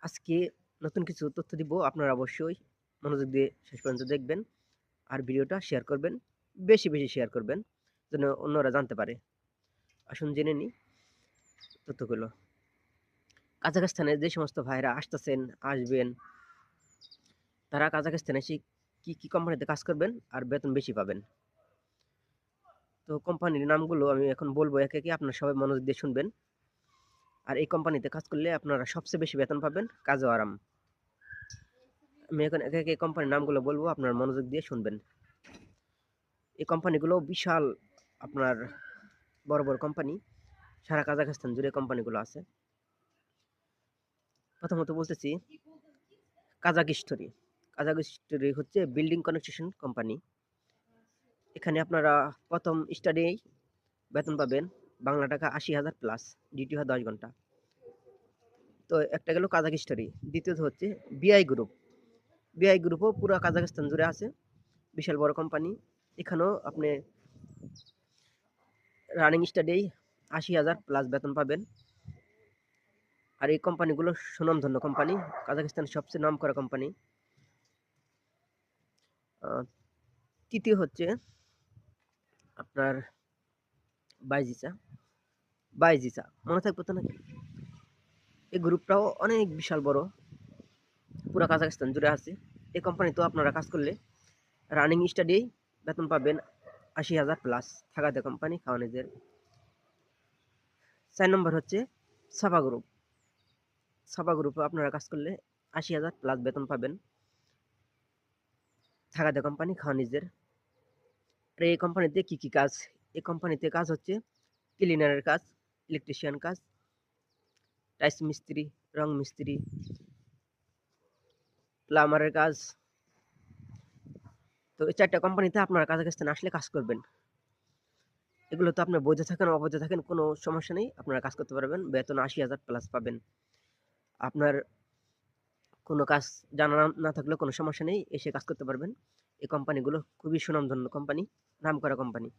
আজকে নতুন কিছু তথ্য দিব। আপনারা অবশ্যই মনোযোগ দিয়ে শেষ পর্যন্ত দেখবেন। আর ভিডিওটা শেয়ার করবেন। বেশি, বেশি শেয়ার করবেন যেন অন্যরা জানতে পারে। আসুন জেনে নিই তথ্যগুলো। কাজাখস্তানে যে সমস্ত ভাইরা আসতেছেন, আসবেন, তারা কাজাখস্তানে এসে কি কোম্পানিতে কাজ করবেন আর বেতন বেশি পাবেন। তো কোম্পানির নামগুলো আমি এখন বলবো একে, একে। আপনারা সবাই মনোযোগ দিয়ে শুনবেন। আর এই কোম্পানিতে কাজ করলে আপনারা সবচেয়ে বেশি বেতন পাবেন, কাজও আরাম। আমি এখন একে, একে কোম্পানির নামগুলো বলবো, আপনারা মনোযোগ দিয়ে শুনবেন। এই কোম্পানিগুলো বিশাল আপনার বড়, বড় কোম্পানি। সারা কাজাখস্তান জুড়ে কোম্পানিগুলো আছে। প্রথমত বলতেছি কাজাক স্টোরি। কাজাক স্টোরি হচ্ছে বিল্ডিং কনস্ট্রাকশন কোম্পানি। এখানে আপনারা প্রথম স্টার্টেই বেতন পাবেন বাংলা টাকা ৮০,০০০ প্লাস, ডিউটি হয় ১০ ঘন্টা। তো একটা গেল কাজাক স্টোরি। দ্বিতীয়ত হচ্ছে বিআই গ্রুপ। বিআই গ্রুপও পুরো কাজাখস্তান জুড়ে আছে, বিশাল বড় কোম্পানি। এখানেও আপনি রানিং স্টাডেই ৮০,০০০ প্লাস বেতন পাবেন। আর এই কোম্পানিগুলো সুনামধন্য কোম্পানি, কাজাখস্তানের সবচেয়ে নামকরা কোম্পানি। তৃতীয় হচ্ছে আপনার বাইজিসা। বাইজিসা মনে থাকবে তো নাকি? এই গ্রুপটাও অনেক বিশাল বড়, পুরো কাজাখস্তান জুড়ে আছে। এই কোম্পানিতেও আপনারা কাজ করলে রানিং স্টাডি বেতন পাবেন ৮০,০০০ প্লাস, থাকাতে কোম্পানি, খাওয়া নিজের। ৪ নম্বর হচ্ছে সাফা গ্রুপ। সাফা গ্রুপে আপনারা কাজ করলে ৮০,০০০ প্লাস বেতন পাবেন, থাকাতে কোম্পানি, খাওয়া নিজের। আর এই কোম্পানিতে কি কি কাজ? এই কোম্পানিতে কাজ হচ্ছে ক্লিনারের কাজ, ইলেকট্রিশিয়ান কাজ, টাইলস মিস্ত্রি, রং মিস্ত্রি, প্লাম্বারের কাজ। তো এই ৪টা কোম্পানিতে আপনারা কাজাখস্তানে আসলে কাজ করবেন। এগুলো তো আপনার বৈধ থাকেন, অবৈধ থাকেন, কোনো সমস্যা নেই। আপনারা কাজ করতে পারবেন, বেতন ৮০,০০০ প্লাস পাবেন। আপনার কোনো কাজ জানা না থাকলেও কোনো সমস্যা নেই, এসে কাজ করতে পারবেন। এই কোম্পানিগুলো খুবই সুনামধন্য কোম্পানি, নামকরা কোম্পানি।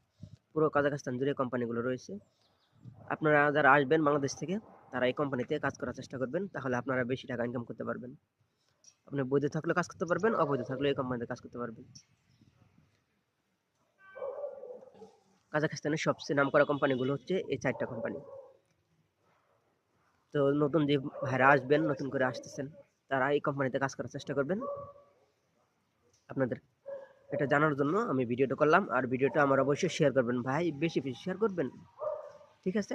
পুরো কাজাখস্তান জুড়ে কোম্পানিগুলো রয়েছে। আপনারা যারা আসবেন বাংলাদেশ থেকে, তারা এই কোম্পানিতে কাজ করার চেষ্টা করবেন, তাহলে আপনারা বেশি টাকা ইনকাম করতে পারবেন। আপনি বৈধ থাকলেও কাজ করতে পারবেন, অবৈধ থাকলেও এই কোম্পানিতে কাজ করতে পারবেন। কাজাখস্তানের সবচেয়ে নামকরা কোম্পানিগুলো হচ্ছে এই ৪টা কোম্পানি। তো নতুন যে ভাইরা আসবেন, নতুন করে আসতেছেন, তারা এই কোম্পানিতে কাজ করার চেষ্টা করবেন। আপনাদের এটা জানার জন্য আমি ভিডিওটা করলাম। আর ভিডিওটা আমার অবশ্যই শেয়ার করবেন ভাই, বেশি বেশি শেয়ার করবেন। ঠিক আছে?